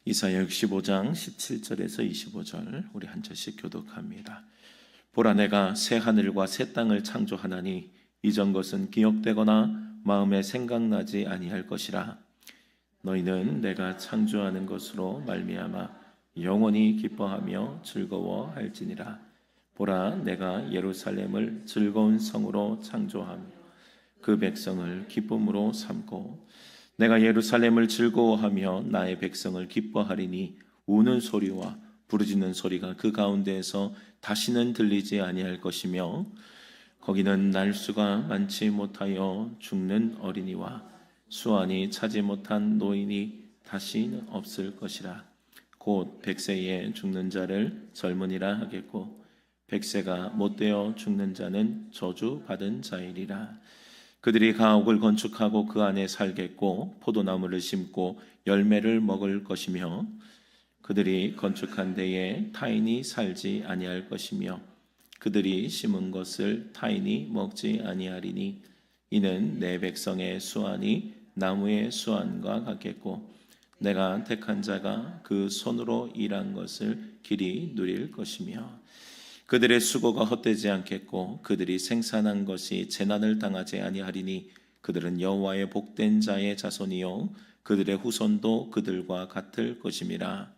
이사야 65장 17절에서 25절 우리 한 절씩 교독합니다. 보라, 내가 새 하늘과 새 땅을 창조하나니 이전 것은 기억되거나 마음에 생각나지 아니할 것이라. 너희는 내가 창조하는 것으로 말미암아 영원히 기뻐하며 즐거워할지니라. 보라, 내가 예루살렘을 즐거운 성으로 창조하며 그 백성을 기쁨으로 삼고, 내가 예루살렘을 즐거워하며 나의 백성을 기뻐하리니 우는 소리와 부르짖는 소리가 그 가운데에서 다시는 들리지 아니할 것이며, 거기는 날 수가 많지 못하여 죽는 어린이와 수완이 차지 못한 노인이 다시는 없을 것이라. 곧 백세에 죽는 자를 젊은이라 하겠고, 백세가 못되어 죽는 자는 저주받은 자이리라. 그들이 가옥을 건축하고 그 안에 살겠고 포도나무를 심고 열매를 먹을 것이며, 그들이 건축한 데에 타인이 살지 아니할 것이며 그들이 심은 것을 타인이 먹지 아니하리니, 이는 내 백성의 수완이 나무의 수완과 같겠고 내가 택한 자가 그 손으로 일한 것을 길이 누릴 것이며, 그들의 수고가 헛되지 않겠고 그들이 생산한 것이 재난을 당하지 아니하리니, 그들은 여호와의 복된 자의 자손이요 그들의 후손도 그들과 같을 것임이라.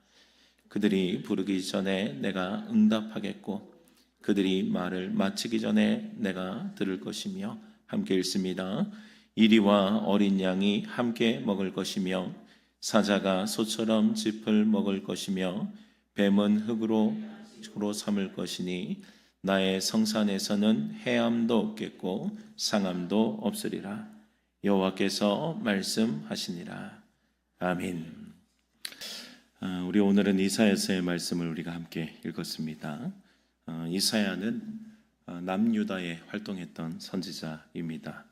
그들이 부르기 전에 내가 응답하겠고 그들이 말을 마치기 전에 내가 들을 것이며, 함께 읽습니다. 이리와 어린 양이 함께 먹을 것이며 사자가 소처럼 짚을 먹을 것이며 뱀은 흙으로 삼을 것이니, 나의 성산에서는 해함도 없겠고 상함도 없으리라. 여호와께서 말씀하시니라. 아멘. 우리 오늘은 이사야서의 말씀을 우리가 함께 읽었습니다. 이사야는 남유다에 활동했던 선지자입니다.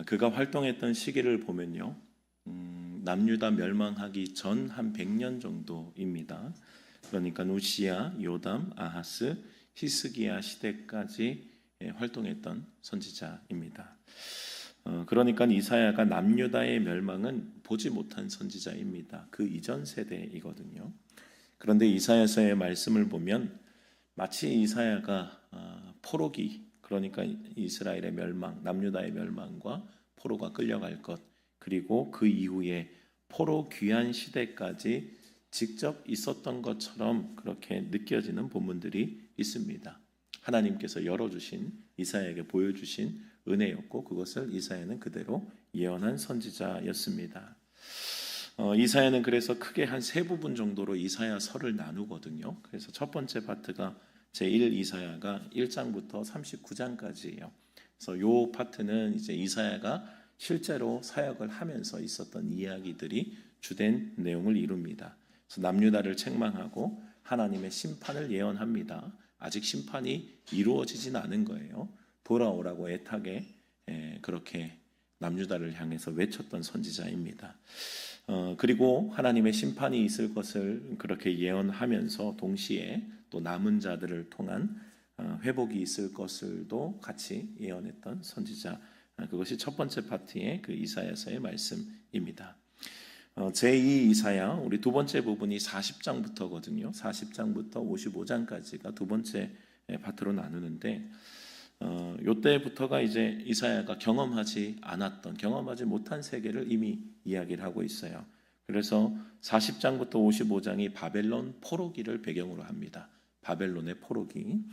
그가 활동했던 시기를 보면요, 남유다 멸망하기 전 한 100년 정도입니다. 그러니까 우시야, 요담, 아하스, 히스기야 시대까지 활동했던 선지자입니다. 그러니까 이사야가 남유다의 멸망은 보지 못한 선지자입니다. 그 이전 세대이거든요. 그런데 이사야서의 말씀을 보면 마치 이사야가 포로기, 그러니까 이스라엘의 멸망, 남유다의 멸망과 포로가 끌려갈 것, 그리고 그 이후에 포로 귀환 시대까지 직접 있었던 것처럼 그렇게 느껴지는 본문들이 있습니다. 하나님께서 열어주신, 이사야에게 보여주신 은혜였고, 그것을 이사야는 그대로 예언한 선지자였습니다. 이사야는 그래서 크게 한 세 부분 정도로 이사야서를 나누거든요. 그래서 첫 번째 파트가 제1 이사야가 1장부터 39장까지예요. 그래서 요 파트는 이제 이사야가 실제로 사역을 하면서 있었던 이야기들이 주된 내용을 이룹니다. 그래서 남유다를 책망하고 하나님의 심판을 예언합니다. 아직 심판이 이루어지진 않은 거예요. 돌아오라고 애타게 그렇게 남유다를 향해서 외쳤던 선지자입니다. 그리고 하나님의 심판이 있을 것을 그렇게 예언하면서 동시에 또 남은 자들을 통한 회복이 있을 것을도 같이 예언했던 선지자, 그것이 첫 번째 파트의 그 이사야서의 말씀입니다. 제2 이사야, 우리 두 번째 부분이 40장부터거든요. 40장부터 55장까지가 두 번째 파트로 나누는데, 요때부터가 이제 이사야가 경험하지 못한 세계를 이미 이야기를 하고 있어요. 그래서 40장부터 55장이 바벨론 포로기를 배경으로 합니다. 바벨론의 포로기.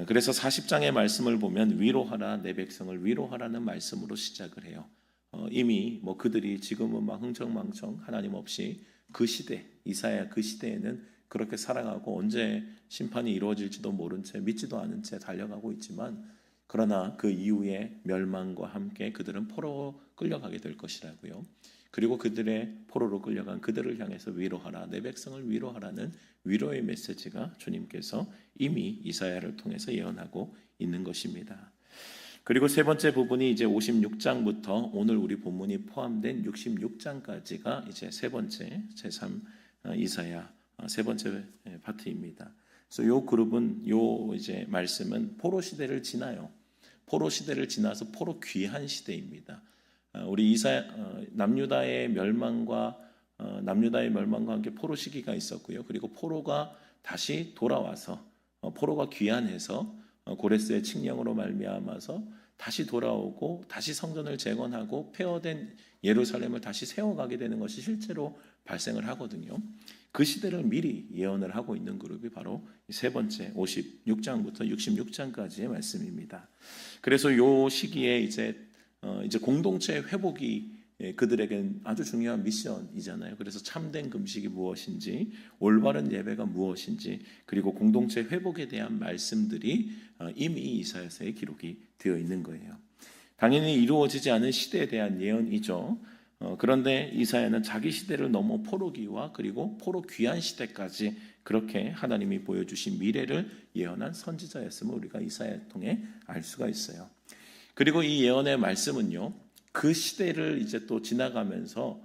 그래서 40장의 말씀을 보면 위로하라, 내 백성을 위로하라는 말씀으로 시작을 해요. 이미 그들이 지금은 막 흥청망청 하나님 없이 그 시대, 이사야 그 시대에는 그렇게 살아가고 언제 심판이 이루어질지도 모른 채 믿지도 않은 채 달려가고 있지만, 그러나 그 이후에 멸망과 함께 그들은 포로로 끌려가게 될 것이라고요. 그리고 그들의 포로로 끌려간 그들을 향해서 위로하라, 내 백성을 위로하라는 위로의 메시지가 주님께서 이미 이사야를 통해서 예언하고 있는 것입니다. 그리고 세 번째 부분이 이제 56장부터 오늘 우리 본문이 포함된 66장까지가 이제 세 번째 제3 이사야 세 번째 파트입니다. 그래서 요 그룹은 요 이제 말씀은 포로 시대를 지나요. 포로 시대를 지나서 포로 귀환 시대입니다. 우리 남유다의 멸망과 남유다의 멸망과 함께 포로 시기가 있었고요. 그리고 포로가 다시 돌아와서 포로가 귀환해서 고레스의 칙령으로 말미암아서 다시 돌아오고 다시 성전을 재건하고 폐허된 예루살렘을 다시 세워가게 되는 것이 실제로 발생을 하거든요. 그 시대를 미리 예언을 하고 있는 그룹이 바로 세 번째 56장부터 66장까지의 말씀입니다. 그래서 요 시기에 이제 공동체 회복이 그들에겐 아주 중요한 미션이잖아요. 그래서 참된 금식이 무엇인지, 올바른 예배가 무엇인지, 그리고 공동체 회복에 대한 말씀들이 이미 이사야서에 기록이 되어 있는 거예요. 당연히 이루어지지 않은 시대에 대한 예언이죠. 그런데 이사야는 자기 시대를 넘어 포로기와 그리고 포로 귀환 시대까지 그렇게 하나님이 보여주신 미래를 예언한 선지자였음을 우리가 이사야를 통해 알 수가 있어요. 그리고 이 예언의 말씀은요, 그 시대를 이제 또 지나가면서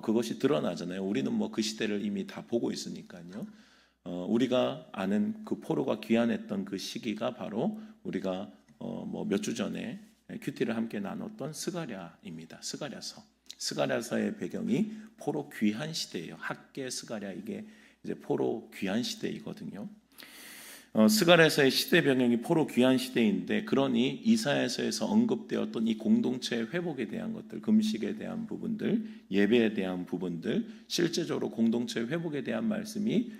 그것이 드러나잖아요. 우리는 뭐 그 시대를 이미 다 보고 있으니까요. 우리가 아는 그 포로가 귀환했던 그 시기가 바로 우리가 뭐 몇 주 전에 큐티를 함께 나눴던 스가랴입니다. 스가랴서의 배경이 포로 귀환 시대예요. 학계 스가랴, 이게 이제 포로 귀환 시대이거든요. 스가랴서의 시대 배경이 포로 귀환 시대인데, 그러니 이사야서에서 언급되었던 이 공동체 회복에 대한 것들, 금식에 대한 부분들, 예배에 대한 부분들, 실제적으로 공동체 회복에 대한 말씀이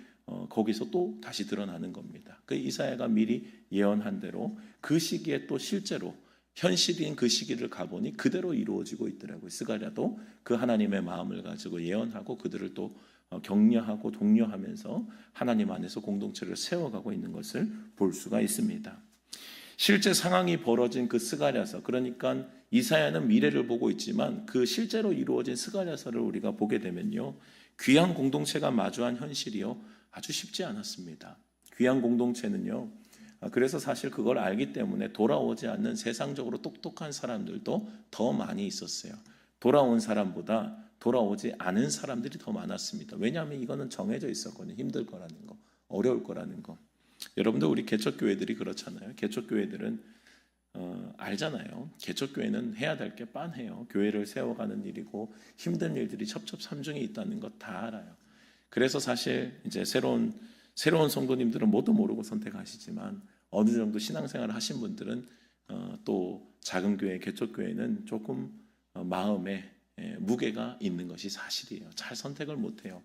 거기서 또 다시 드러나는 겁니다. 그 이사야가 미리 예언한 대로 그 시기에 또 실제로 현실인 그 시기를 가보니 그대로 이루어지고 있더라고요. 스가랴도 그 하나님의 마음을 가지고 예언하고 그들을 또 격려하고 독려하면서 하나님 안에서 공동체를 세워가고 있는 것을 볼 수가 있습니다. 실제 상황이 벌어진 그 스가랴서, 그러니까 이사야는 미래를 보고 있지만 그 실제로 이루어진 스가랴서를 우리가 보게 되면요, 귀한 공동체가 마주한 현실이요, 아주 쉽지 않았습니다. 귀한 공동체는요, 그래서 사실 그걸 알기 때문에 돌아오지 않는 세상적으로 똑똑한 사람들도 더 많이 있었어요. 돌아온 사람보다 돌아오지 않은 사람들이 더 많았습니다. 왜냐하면 이거는 정해져 있었거든요. 힘들 거라는 거, 어려울 거라는 거. 여러분들 우리 개척교회들이 그렇잖아요. 개척교회들은 알잖아요. 개척교회는 해야 될 게 빤해요. 교회를 세워가는 일이고 힘든 일들이 첩첩산중에 있다는 것 다 알아요. 그래서 사실 이제 새로운 성도님들은 모두 모르고 선택하시지만 어느 정도 신앙생활을 하신 분들은 또 작은 교회, 개척교회는 조금 마음에 무게가 있는 것이 사실이에요. 잘 선택을 못해요.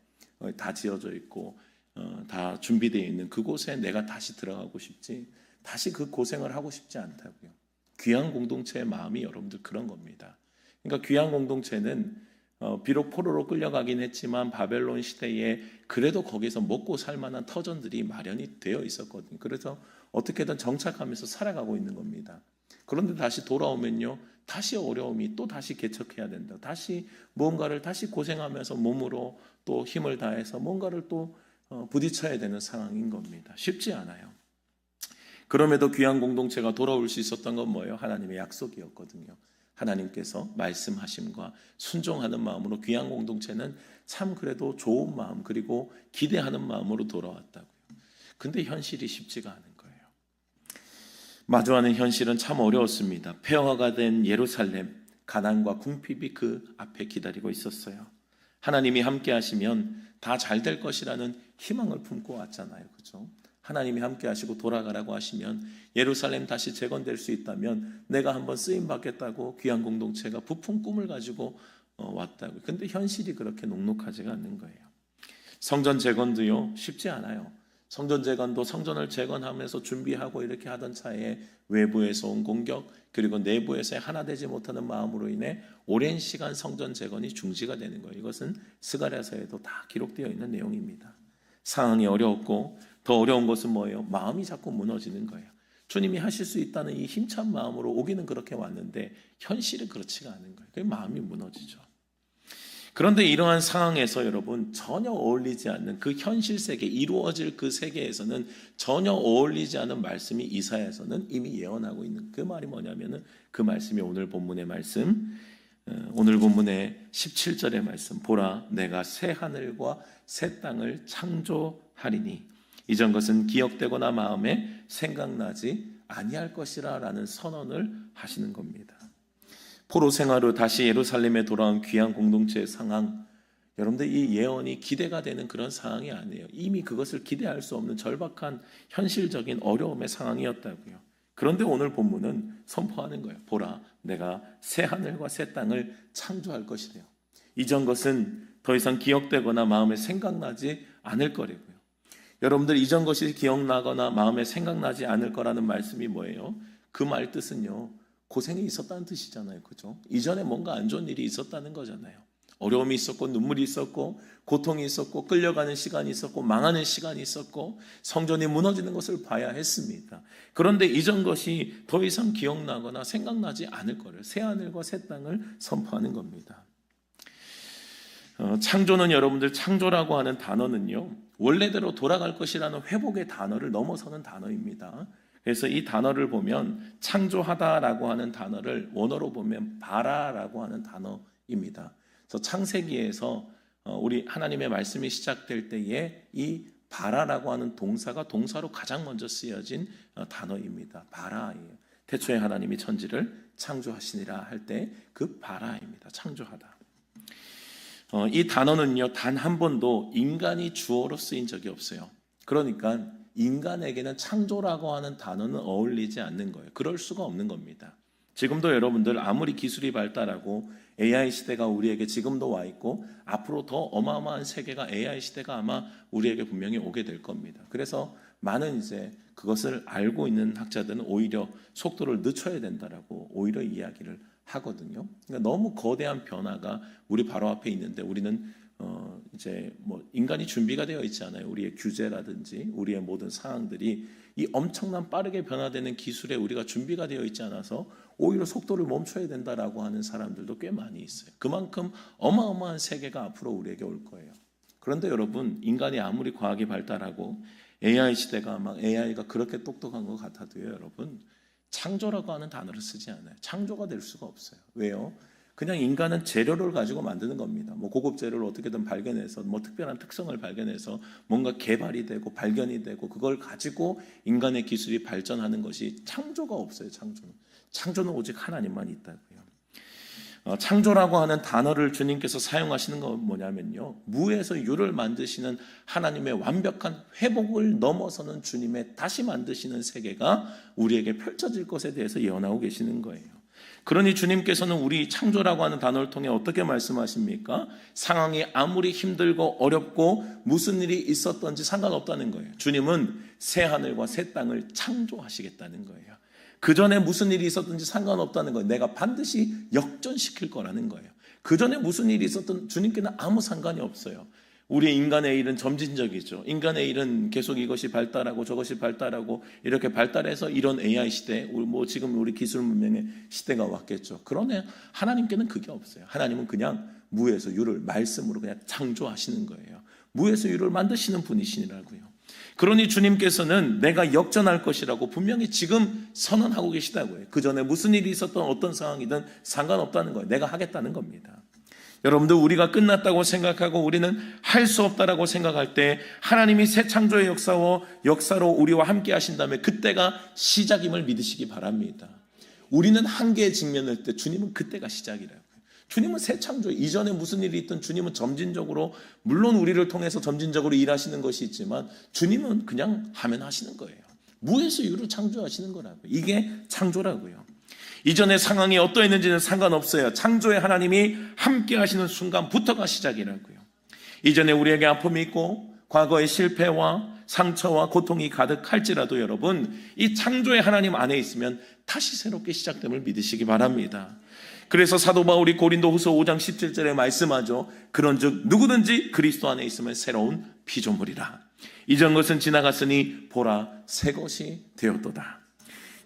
다 지어져 있고 다 준비되어 있는 그곳에 내가 다시 들어가고 싶지, 다시 그 고생을 하고 싶지 않다고요. 귀한 공동체의 마음이 여러분들 그런 겁니다. 그러니까 귀한 공동체는 비록 포로로 끌려가긴 했지만 바벨론 시대에 그래도 거기서 먹고 살 만한 터전들이 마련이 되어 있었거든요. 그래서 어떻게든 정착하면서 살아가고 있는 겁니다. 그런데 다시 돌아오면요, 다시 어려움이, 또 다시 개척해야 된다. 다시 뭔가를 다시 고생하면서 몸으로 또 힘을 다해서 뭔가를 또 부딪혀야 되는 상황인 겁니다. 쉽지 않아요. 그럼에도 귀한 공동체가 돌아올 수 있었던 건 뭐예요? 하나님의 약속이었거든요. 하나님께서 말씀하심과 순종하는 마음으로 귀한 공동체는 참 그래도 좋은 마음, 그리고 기대하는 마음으로 돌아왔다고요. 근데 현실이 쉽지가 않은 거예요. 마주하는 현실은 참 어려웠습니다. 폐허가 된 예루살렘, 가난과 궁핍이 그 앞에 기다리고 있었어요. 하나님이 함께 하시면 다 잘 될 것이라는 희망을 품고 왔잖아요. 그렇죠? 하나님이 함께 하시고 돌아가라고 하시면 예루살렘 다시 재건될 수 있다면 내가 한번 쓰임 받겠다고 귀한 공동체가 부푼 꿈을 가지고 왔다고요. 근데 현실이 그렇게 녹록하지가 않는 거예요. 성전 재건도요, 쉽지 않아요. 성전 재건도 성전을 재건하면서 준비하고 이렇게 하던 차에 외부에서 온 공격, 그리고 내부에서 하나 되지 못하는 마음으로 인해 오랜 시간 성전 재건이 중지가 되는 거예요. 이것은 스가랴서에도 다 기록되어 있는 내용입니다. 상황이 어려웠고 더 어려운 것은 뭐예요? 마음이 자꾸 무너지는 거예요. 주님이 하실 수 있다는 이 힘찬 마음으로 오기는 그렇게 왔는데 현실은 그렇지가 않은 거예요. 그래서 마음이 무너지죠. 그런데 이러한 상황에서 여러분, 전혀 어울리지 않는 그 현실 세계, 이루어질 그 세계에서는 전혀 어울리지 않은 말씀이 이사야서는 이미 예언하고 있는, 그 말이 뭐냐면은 그 말씀이 오늘 본문의 말씀, 오늘 본문의 17절의 말씀, 보라 내가 새 하늘과 새 땅을 창조하리니 이전 것은 기억되거나 마음에 생각나지 아니할 것이라 라는 선언을 하시는 겁니다. 포로 생활 후 다시 예루살렘에 돌아온 귀한 공동체의 상황, 여러분들 이 예언이 기대가 되는 그런 상황이 아니에요. 이미 그것을 기대할 수 없는 절박한 현실적인 어려움의 상황이었다고요. 그런데 오늘 본문은 선포하는 거예요. 보라, 내가 새 하늘과 새 땅을 창조할 것이래요. 이전 것은 더 이상 기억되거나 마음에 생각나지 않을 거라고요. 여러분들 이전 것이 기억나거나 마음에 생각나지 않을 거라는 말씀이 뭐예요? 그 말 뜻은요, 고생이 있었다는 뜻이잖아요. 그죠? 이전에 뭔가 안 좋은 일이 있었다는 거잖아요. 어려움이 있었고 눈물이 있었고 고통이 있었고 끌려가는 시간이 있었고 망하는 시간이 있었고 성전이 무너지는 것을 봐야 했습니다. 그런데 이전 것이 더 이상 기억나거나 생각나지 않을 거를 새 하늘과 새 땅을 선포하는 겁니다. 창조는 여러분들 창조라고 하는 단어는요, 원래대로 돌아갈 것이라는 회복의 단어를 넘어서는 단어입니다. 그래서 이 단어를 보면 창조하다라고 하는 단어를 원어로 보면 바라라고 하는 단어입니다. 그래서 창세기에서 우리 하나님의 말씀이 시작될 때에 이 바라라고 하는 동사가 동사로 가장 먼저 쓰여진 단어입니다. 바라예요. 태초에 하나님이 천지를 창조하시니라 할 때 그 바라입니다. 창조하다. 이 단어는요, 단 한 번도 인간이 주어로 쓰인 적이 없어요. 그러니까 인간에게는 창조라고 하는 단어는 어울리지 않는 거예요. 그럴 수가 없는 겁니다. 지금도 여러분들 아무리 기술이 발달하고 AI 시대가 우리에게 지금도 와 있고 앞으로 더 어마어마한 세계가 AI 시대가 아마 우리에게 분명히 오게 될 겁니다. 그래서 많은 이제 그것을 알고 있는 학자들은 오히려 속도를 늦춰야 된다라고 오히려 이야기를 하거든요. 그러니까 너무 거대한 변화가 우리 바로 앞에 있는데 우리는 이제 뭐 인간이 준비가 되어 있지 않아요. 우리의 규제라든지 우리의 모든 상황들이 이 엄청난 빠르게 변화되는 기술에 우리가 준비가 되어 있지 않아서 오히려 속도를 멈춰야 된다라고 하는 사람들도 꽤 많이 있어요. 그만큼 어마어마한 세계가 앞으로 우리에게 올 거예요. 그런데 여러분, 인간이 아무리 과학이 발달하고 AI 시대가 막 AI가 그렇게 똑똑한 것 같아도요, 여러분, 창조라고 하는 단어를 쓰지 않아요. 창조가 될 수가 없어요. 왜요? 그냥 인간은 재료를 가지고 만드는 겁니다. 뭐 고급 재료를 어떻게든 발견해서 뭐 특별한 특성을 발견해서 뭔가 개발이 되고 발견이 되고 그걸 가지고 인간의 기술이 발전하는 것이 창조가 없어요. 창조는 오직 하나님만 있다고요. 창조라고 하는 단어를 주님께서 사용하시는 건 뭐냐면요, 무에서 유를 만드시는 하나님의 완벽한 회복을 넘어서는 주님의 다시 만드시는 세계가 우리에게 펼쳐질 것에 대해서 예언하고 계시는 거예요. 그러니 주님께서는 우리 창조라고 하는 단어를 통해 어떻게 말씀하십니까? 상황이 아무리 힘들고 어렵고 무슨 일이 있었던지 상관없다는 거예요. 주님은 새 하늘과 새 땅을 창조하시겠다는 거예요. 그 전에 무슨 일이 있었든지 상관없다는 거예요. 내가 반드시 역전시킬 거라는 거예요. 그 전에 무슨 일이 있었든 주님께는 아무 상관이 없어요. 우리 인간의 일은 점진적이죠. 인간의 일은 계속 이것이 발달하고 저것이 발달하고 이렇게 발달해서 이런 AI 시대, 뭐 지금 우리 기술 문명의 시대가 왔겠죠. 그러나 하나님께는 그게 없어요. 하나님은 그냥 무에서 유를 말씀으로 그냥 창조하시는 거예요. 무에서 유를 만드시는 분이시라고요. 그러니 주님께서는 내가 역전할 것이라고 분명히 지금 선언하고 계시다고요. 그 전에 무슨 일이 있었던 어떤 상황이든 상관없다는 거예요. 내가 하겠다는 겁니다. 여러분들, 우리가 끝났다고 생각하고 우리는 할 수 없다라고 생각할 때 하나님이 새 창조의 역사로 우리와 함께 하신다면 그때가 시작임을 믿으시기 바랍니다. 우리는 한계에 직면할 때 주님은 그때가 시작이라고요. 주님은 새 창조, 이전에 무슨 일이 있든 주님은 점진적으로, 물론 우리를 통해서 점진적으로 일하시는 것이 있지만 주님은 그냥 하면 하시는 거예요. 무에서 유를 창조하시는 거라고요. 이게 창조라고요. 이전의 상황이 어떠했는지는 상관없어요. 창조의 하나님이 함께 하시는 순간부터가 시작이라고요. 이전에 우리에게 아픔이 있고 과거의 실패와 상처와 고통이 가득할지라도 여러분, 이 창조의 하나님 안에 있으면 다시 새롭게 시작됨을 믿으시기 바랍니다. 그래서 사도 바울이 고린도후서 5장 17절에 말씀하죠. 그런즉 누구든지 그리스도 안에 있으면 새로운 피조물이라. 이전 것은 지나갔으니 보라 새 것이 되었도다.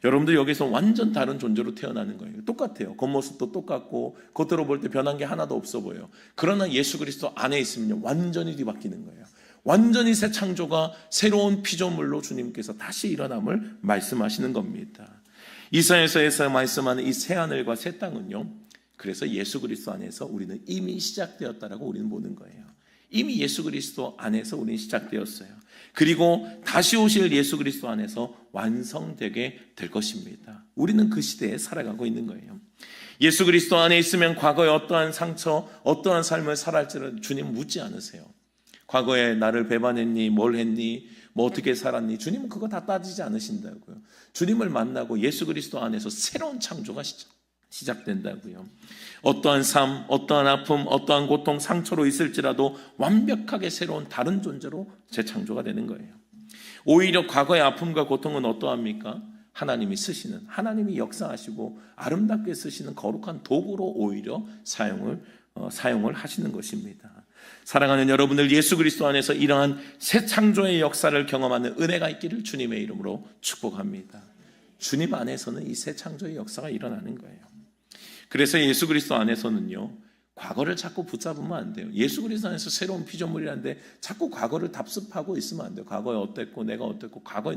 여러분들, 여기서 완전 다른 존재로 태어나는 거예요. 똑같아요. 겉모습도 똑같고 겉으로 볼 때 변한 게 하나도 없어 보여요. 그러나 예수 그리스도 안에 있으면 완전히 뒤바뀌는 거예요. 완전히 새 창조가 새로운 피조물로 주님께서 다시 일어남을 말씀하시는 겁니다. 이사야서에서 말씀하는 이 새 하늘과 새 땅은요, 그래서 예수 그리스도 안에서 우리는 이미 시작되었다라고 우리는 보는 거예요. 이미 예수 그리스도 안에서 우리는 시작되었어요. 그리고 다시 오실 예수 그리스도 안에서 완성되게 될 것입니다. 우리는 그 시대에 살아가고 있는 거예요. 예수 그리스도 안에 있으면 과거에 어떠한 상처, 어떠한 삶을 살았지를 주님 묻지 않으세요. 과거에 나를 배반했니, 뭘 했니, 뭐 어떻게 살았니, 주님은 그거 다 따지지 않으신다고요. 주님을 만나고 예수 그리스도 안에서 새로운 창조가 시작된다고요. 어떠한 삶, 어떠한 아픔, 어떠한 고통, 상처로 있을지라도 완벽하게 새로운 다른 존재로 재창조가 되는 거예요. 오히려 과거의 아픔과 고통은 어떠합니까? 하나님이 쓰시는, 하나님이 역사하시고 아름답게 쓰시는 거룩한 도구로 오히려 사용을 하시는 것입니다. 사랑하는 여러분들, 예수 그리스도 안에서 이러한 새 창조의 역사를 경험하는 은혜가 있기를 주님의 이름으로 축복합니다. 주님 안에서는 이 새 창조의 역사가 일어나는 거예요. 그래서 예수 그리스도 안에서는요, 과거를 자꾸 붙잡으면 안 돼요. 예수 그리스도 안에서 새로운 피조물이라는데 자꾸 과거를 답습하고 있으면 안 돼요. 과거에 어땠고 내가 어땠고 과거에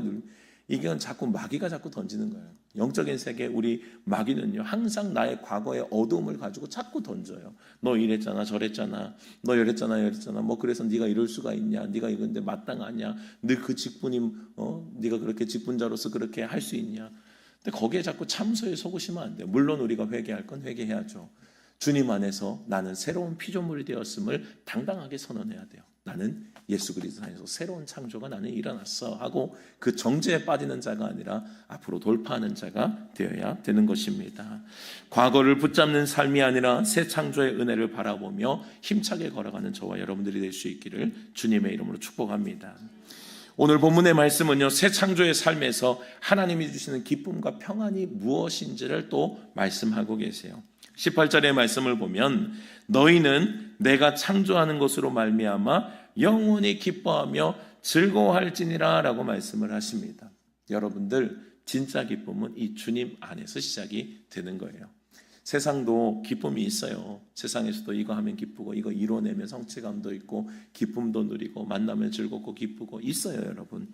이건 자꾸 마귀가 자꾸 던지는 거예요. 영적인 세계 우리 마귀는요, 항상 나의 과거의 어두움을 가지고 자꾸 던져요. 너 이랬잖아, 저랬잖아, 너 이랬잖아, 뭐 그래서 네가 이럴 수가 있냐, 네가 이건데 마땅하냐, 너 그 직분이 네가 그렇게 직분자로서 그렇게 할 수 있냐. 근데 거기에 자꾸 참소에 속으시면 안 돼요. 물론 우리가 회개할 건 회개해야죠. 주님 안에서 나는 새로운 피조물이 되었음을 당당하게 선언해야 돼요. 나는 예수 그리스도 안에서 새로운 창조가 나는 일어났어 하고 그 정죄에 빠지는 자가 아니라 앞으로 돌파하는 자가 되어야 되는 것입니다. 과거를 붙잡는 삶이 아니라 새 창조의 은혜를 바라보며 힘차게 걸어가는 저와 여러분들이 될 수 있기를 주님의 이름으로 축복합니다. 오늘 본문의 말씀은요, 새 창조의 삶에서 하나님이 주시는 기쁨과 평안이 무엇인지를 또 말씀하고 계세요. 18절의 말씀을 보면 너희는 내가 창조하는 것으로 말미암아 영원히 기뻐하며 즐거워할지니라 라고 말씀을 하십니다. 여러분들, 진짜 기쁨은 이 주님 안에서 시작이 되는 거예요. 세상도 기쁨이 있어요. 세상에서도 이거 하면 기쁘고 이거 이뤄내면 성취감도 있고 기쁨도 누리고 만나면 즐겁고 기쁘고 있어요, 여러분.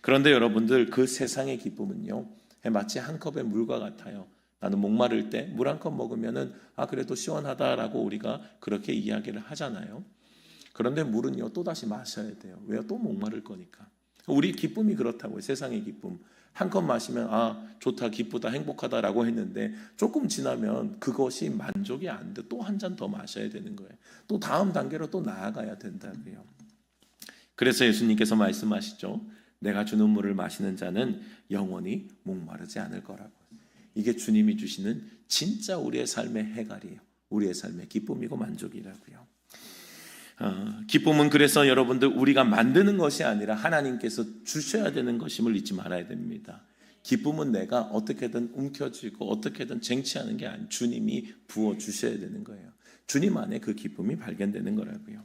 그런데 여러분들, 그 세상의 기쁨은요, 마치 한 컵의 물과 같아요. 나는 목마를 때 물 한 컵 먹으면은 그래도 시원하다라고 우리가 그렇게 이야기를 하잖아요. 그런데 물은요, 또다시 마셔야 돼요. 왜요? 또 목마를 거니까. 우리 기쁨이 그렇다고요. 세상의 기쁨. 한 컵 마시면 좋다, 기쁘다, 행복하다라고 했는데 조금 지나면 그것이 만족이 안 돼. 또 한 잔 더 마셔야 되는 거예요. 또 다음 단계로 또 나아가야 된다고요. 그래서 예수님께서 말씀하시죠. 내가 주는 물을 마시는 자는 영원히 목마르지 않을 거라고. 이게 주님이 주시는 진짜 우리의 삶의 해갈이에요. 우리의 삶의 기쁨이고 만족이라고요. 기쁨은 그래서 여러분들 우리가 만드는 것이 아니라 하나님께서 주셔야 되는 것임을 잊지 말아야 됩니다. 기쁨은 내가 어떻게든 움켜쥐고 어떻게든 쟁취하는 게 아니라 주님이 부어주셔야 되는 거예요. 주님 안에 그 기쁨이 발견되는 거라고요.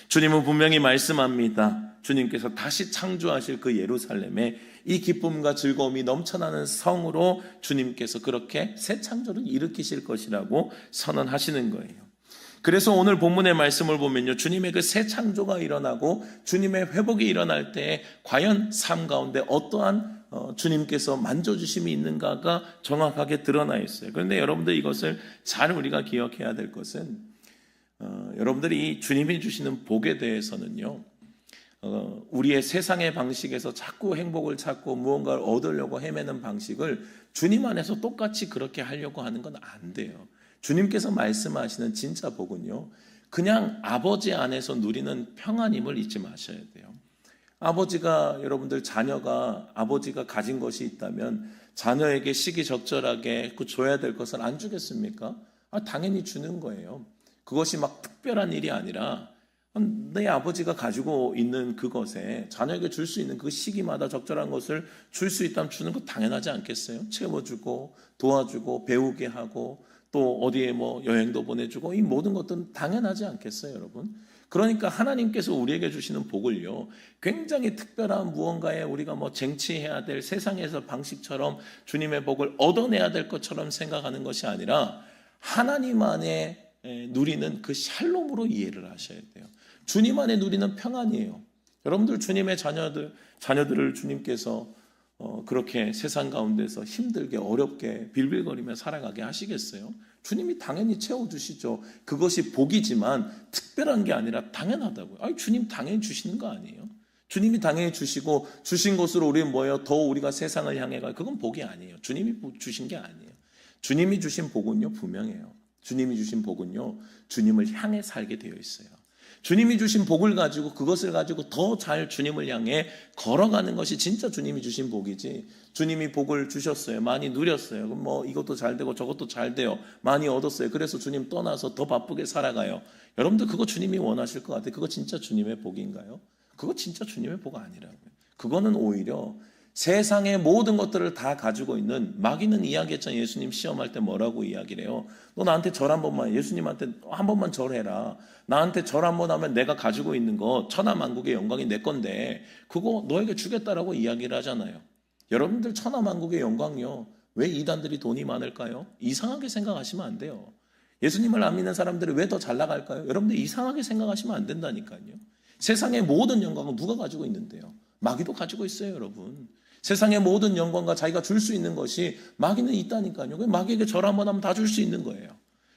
주님은 분명히 말씀합니다. 주님께서 다시 창조하실 그 예루살렘에 이 기쁨과 즐거움이 넘쳐나는 성으로 주님께서 그렇게 새 창조를 일으키실 것이라고 선언하시는 거예요. 그래서 오늘 본문의 말씀을 보면요, 주님의 그 새 창조가 일어나고 주님의 회복이 일어날 때 과연 삶 가운데 어떠한 주님께서 만져주심이 있는가가 정확하게 드러나 있어요. 그런데 여러분들, 이것을 잘 우리가 기억해야 될 것은 여러분들이 주님이 주시는 복에 대해서는요, 우리의 세상의 방식에서 자꾸 행복을 찾고 무언가를 얻으려고 헤매는 방식을 주님 안에서 똑같이 그렇게 하려고 하는 건 안 돼요. 주님께서 말씀하시는 진짜 복은요, 그냥 아버지 안에서 누리는 평안임을 잊지 마셔야 돼요. 아버지가, 여러분들 자녀가 아버지가 가진 것이 있다면 자녀에게 시기적절하게 그 줘야 될 것을 안 주겠습니까? 당연히 주는 거예요. 그것이 막 특별한 일이 아니라 내 아버지가 가지고 있는 그것에 자녀에게 줄 수 있는 그 시기마다 적절한 것을 줄 수 있다면 주는 거 당연하지 않겠어요? 채워주고 도와주고 배우게 하고 또 어디에 여행도 보내주고, 이 모든 것들은 당연하지 않겠어요, 여러분? 그러니까 하나님께서 우리에게 주시는 복을요, 굉장히 특별한 무언가에 우리가 쟁취해야 될 세상에서 방식처럼 주님의 복을 얻어내야 될 것처럼 생각하는 것이 아니라 하나님 안에 누리는 그 샬롬으로 이해를 하셔야 돼요. 주님 안에 누리는 평안이에요. 여러분들, 주님의 자녀들을 주님께서 그렇게 세상 가운데서 힘들게 어렵게 빌빌거리며 살아가게 하시겠어요? 주님이 당연히 채워주시죠. 그것이 복이지만 특별한 게 아니라 당연하다고요. 주님 당연히 주시는 거 아니에요? 주님이 당연히 주시고 주신 것으로 우리는 더 우리가 세상을 향해 가, 그건 복이 아니에요. 주님이 주신 게 아니에요. 주님이 주신 복은요, 분명해요. 주님이 주신 복은요, 주님을 향해 살게 되어 있어요. 주님이 주신 복을 가지고 그것을 가지고 더 잘 주님을 향해 걸어가는 것이 진짜 주님이 주신 복이지, 주님이 복을 주셨어요. 많이 누렸어요. 그럼 뭐 이것도 잘 되고 저것도 잘 돼요. 많이 얻었어요. 그래서 주님 떠나서 더 바쁘게 살아가요. 여러분들 그거 주님이 원하실 것 같아요. 그거 진짜 주님의 복인가요? 그거 진짜 주님의 복 아니라고요. 그거는 오히려 세상의 모든 것들을 다 가지고 있는, 마귀는 이야기했잖아요. 예수님 시험할 때 뭐라고 이야기를 해요? 너 나한테 절 한 번만, 예수님한테 한 번만 절해라. 나한테 절 한 번 하면 내가 가지고 있는 거 천하만국의 영광이 내 건데 그거 너에게 주겠다라고 이야기를 하잖아요. 여러분들 천하만국의 영광이요, 왜 이단들이 돈이 많을까요? 이상하게 생각하시면 안 돼요. 예수님을 안 믿는 사람들이 왜 더 잘 나갈까요? 여러분들 이상하게 생각하시면 안 된다니까요. 세상의 모든 영광은 누가 가지고 있는데요? 마귀도 가지고 있어요, 여러분. 세상의 모든 영광과 자기가 줄 수 있는 것이 마귀는 있다니까요. 마귀에게 절 한번 하면 다 줄 수 있는 거예요.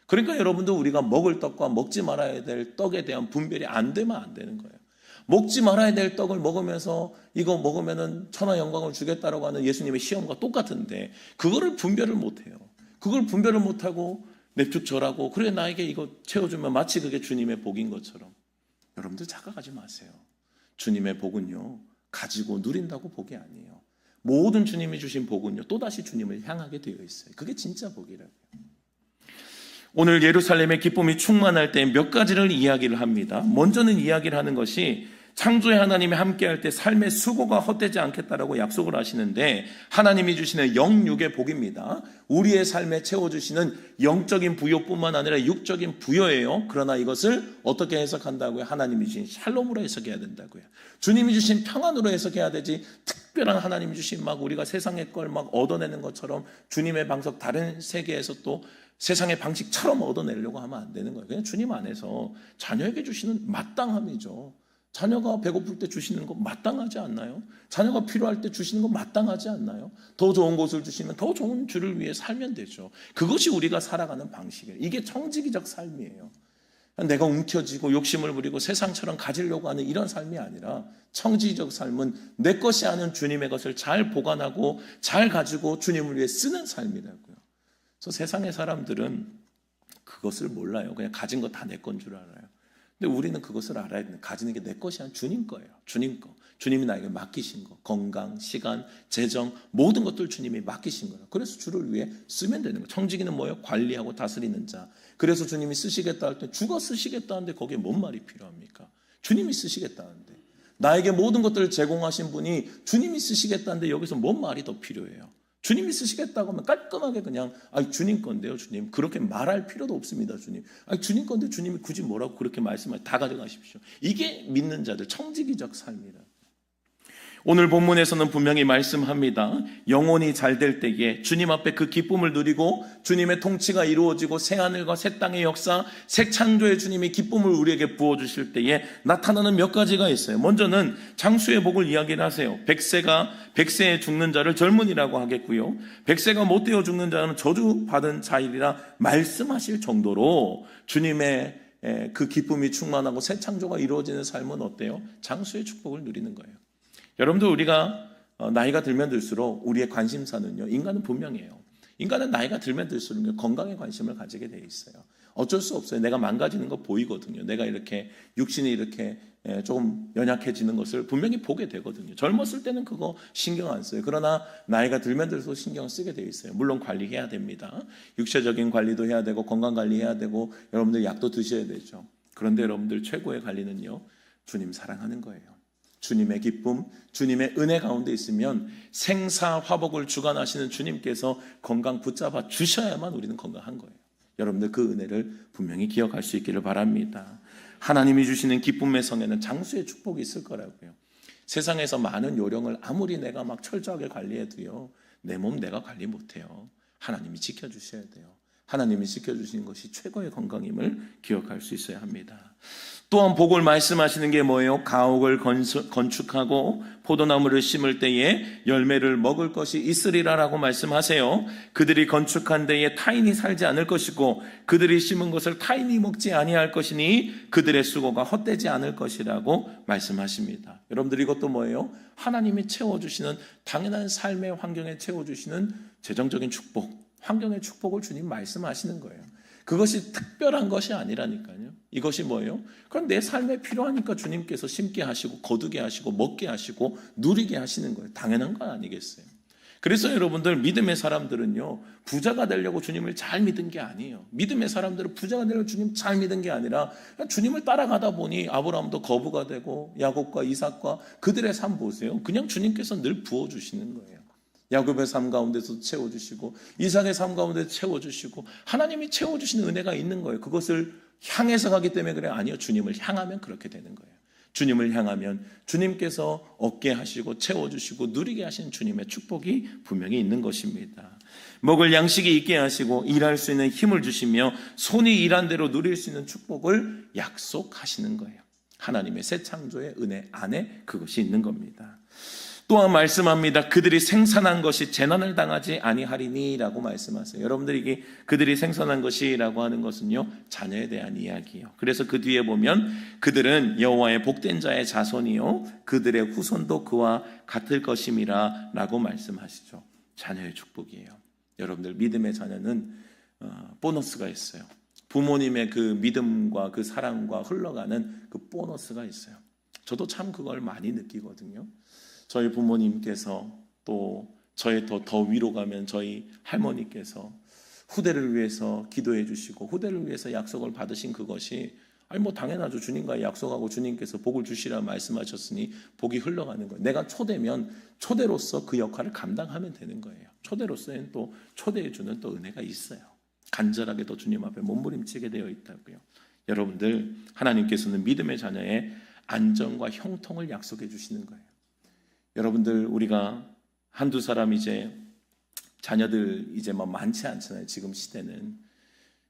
그러니까 여러분들 우리가 먹을 떡과 먹지 말아야 될 떡에 대한 분별이 안 되면 안 되는 거예요. 먹지 말아야 될 떡을 먹으면서 이거 먹으면은 천하 영광을 주겠다라고 하는 예수님의 시험과 똑같은데 그거를 분별을 못 해요. 그걸 분별을 못 하고 냅죽 절하고 그래 나에게 이거 채워주면 마치 그게 주님의 복인 것처럼. 여러분들 착각하지 마세요. 주님의 복은요, 가지고 누린다고 복이 아니에요. 모든 주님이 주신 복은요, 또다시 주님을 향하게 되어 있어요. 그게 진짜 복이라고요. 오늘 예루살렘의 기쁨이 충만할 때 몇 가지를 이야기를 합니다. 먼저는 이야기를 하는 것이 창조의 하나님이 함께할 때 삶의 수고가 헛되지 않겠다라고 약속을 하시는데, 하나님이 주시는 영육의 복입니다. 우리의 삶에 채워주시는 영적인 부요뿐만 아니라 육적인 부요예요. 그러나 이것을 어떻게 해석한다고요? 하나님이 주신 샬롬으로 해석해야 된다고요. 주님이 주신 평안으로 해석해야 되지, 특별한 하나님이 주신 막 우리가 세상의 걸 막 얻어내는 것처럼 주님의 방석 다른 세계에서 또 세상의 방식처럼 얻어내려고 하면 안 되는 거예요. 그냥 주님 안에서 자녀에게 주시는 마땅함이죠. 자녀가 배고플 때 주시는 거 마땅하지 않나요? 자녀가 필요할 때 주시는 거 마땅하지 않나요? 더 좋은 곳을 주시면 더 좋은 주를 위해 살면 되죠. 그것이 우리가 살아가는 방식이에요. 이게 청지기적 삶이에요. 내가 움켜쥐고 욕심을 부리고 세상처럼 가지려고 하는 이런 삶이 아니라, 청지기적 삶은 내 것이 아닌 주님의 것을 잘 보관하고 잘 가지고 주님을 위해 쓰는 삶이라고요. 그래서 세상의 사람들은 그것을 몰라요. 그냥 가진 거 다 내 건 줄 알아요. 근데 우리는 그것을 알아야 돼요. 가지는 게 내 것이 아니라 주님 거예요. 주님 거. 주님이 나에게 맡기신 거. 건강, 시간, 재정, 모든 것들 주님이 맡기신 거예요. 그래서 주를 위해 쓰면 되는 거예요. 청지기는 뭐예요? 관리하고 다스리는 자. 그래서 주님이 쓰시겠다 할 때 주가 쓰시겠다 하는데 거기에 뭔 말이 필요합니까? 주님이 쓰시겠다는데. 나에게 모든 것들을 제공하신 분이 주님이 쓰시겠다는데 여기서 뭔 말이 더 필요해요? 주님이 쓰시겠다고 하면 깔끔하게 그냥 주님 건데요, 주님. 그렇게 말할 필요도 없습니다, 주님. 주님 건데 주님이 굳이 뭐라고 그렇게 말씀하시, 다 가져가십시오. 이게 믿는 자들 청지기적 삶이라. 오늘 본문에서는 분명히 말씀합니다. 영혼이 잘 될 때에 주님 앞에 그 기쁨을 누리고 주님의 통치가 이루어지고 새하늘과 새 땅의 역사, 새 창조의 주님이 기쁨을 우리에게 부어주실 때에 나타나는 몇 가지가 있어요. 먼저는 장수의 복을 이야기를 하세요. 백세에 죽는 자를 젊은이라고 하겠고요. 백세가 못되어 죽는 자는 저주받은 자이라 말씀하실 정도로 주님의 그 기쁨이 충만하고 새 창조가 이루어지는 삶은 어때요? 장수의 축복을 누리는 거예요. 여러분들 우리가 나이가 들면 들수록 우리의 관심사는요, 인간은 분명해요. 인간은 나이가 들면 들수록 건강에 관심을 가지게 돼 있어요. 어쩔 수 없어요. 내가 망가지는 거 보이거든요. 내가 이렇게 육신이 이렇게 조금 연약해지는 것을 분명히 보게 되거든요. 젊었을 때는 그거 신경 안 써요. 그러나 나이가 들면 들수록 신경을 쓰게 돼 있어요. 물론 관리해야 됩니다. 육체적인 관리도 해야 되고 건강 관리해야 되고 여러분들 약도 드셔야 되죠. 그런데 여러분들 최고의 관리는요, 주님 사랑하는 거예요. 주님의 기쁨, 주님의 은혜 가운데 있으면 생사화복을 주관하시는 주님께서 건강 붙잡아 주셔야만 우리는 건강한 거예요. 여러분들 그 은혜를 분명히 기억할 수 있기를 바랍니다. 하나님이 주시는 기쁨의 성에는 장수의 축복이 있을 거라고요. 세상에서 많은 요령을 아무리 내가 막 철저하게 관리해도요, 내 몸 내가 관리 못해요. 하나님이 지켜주셔야 돼요. 하나님이 지켜주시는 것이 최고의 건강임을 기억할 수 있어야 합니다. 또한 복을 말씀하시는 게 뭐예요? 가옥을 건축하고 포도나무를 심을 때에 열매를 먹을 것이 있으리라라고 말씀하세요. 그들이 건축한 데에 타인이 살지 않을 것이고 그들이 심은 것을 타인이 먹지 아니할 것이니 그들의 수고가 헛되지 않을 것이라고 말씀하십니다. 여러분들 이것도 뭐예요? 하나님이 채워주시는 당연한 삶의 환경에 채워주시는 재정적인 축복, 환경의 축복을 주님 말씀하시는 거예요. 그것이 특별한 것이 아니라니까요. 이것이 뭐예요? 그럼 내 삶에 필요하니까 주님께서 심게 하시고 거두게 하시고 먹게 하시고 누리게 하시는 거예요. 당연한 거 아니겠어요? 그래서 여러분들, 믿음의 사람들은요, 부자가 되려고 주님을 잘 믿은 게 아니에요. 믿음의 사람들은 부자가 되려고 주님 잘 믿은 게 아니라 주님을 따라가다 보니 아브라함도 거부가 되고 야곱과 이삭과 그들의 삶 보세요. 그냥 주님께서 늘 부어주시는 거예요. 야곱의 삶 가운데서 채워주시고 이삭의 삶 가운데서 채워주시고 하나님이 채워주시는 은혜가 있는 거예요. 그것을 향해서 가기 때문에 그래? 아니요. 주님을 향하면 그렇게 되는 거예요. 주님을 향하면 주님께서 얻게 하시고 채워주시고 누리게 하시는 주님의 축복이 분명히 있는 것입니다. 먹을 양식이 있게 하시고 일할 수 있는 힘을 주시며 손이 일한 대로 누릴 수 있는 축복을 약속하시는 거예요. 하나님의 새 창조의 은혜 안에 그것이 있는 겁니다. 또한 말씀합니다. 그들이 생산한 것이 재난을 당하지 아니하리니 라고 말씀하세요. 여러분들이 이게 그들이 생산한 것이라고 하는 것은요, 자녀에 대한 이야기예요. 그래서 그 뒤에 보면 그들은 여호와의 복된 자의 자손이요 그들의 후손도 그와 같을 것임이라 라고 말씀하시죠. 자녀의 축복이에요. 여러분들, 믿음의 자녀는 보너스가 있어요. 부모님의 그 믿음과 그 사랑과 흘러가는 그 보너스가 있어요. 저도 참 그걸 많이 느끼거든요. 저희 부모님께서 또 저의 더 위로 가면 저희 할머니께서 후대를 위해서 기도해 주시고 후대를 위해서 약속을 받으신 그것이 당연하죠. 주님과 약속하고 주님께서 복을 주시라 말씀하셨으니 복이 흘러가는 거예요. 내가 초대면 초대로서 그 역할을 감당하면 되는 거예요. 초대로서는 또 초대해 주는 또 은혜가 있어요. 간절하게 또 주님 앞에 몸부림치게 되어 있다고요. 여러분들, 하나님께서는 믿음의 자녀의 안정과 형통을 약속해 주시는 거예요. 여러분들, 우리가 한두 사람 이제 자녀들 이제 많지 않잖아요. 지금 시대는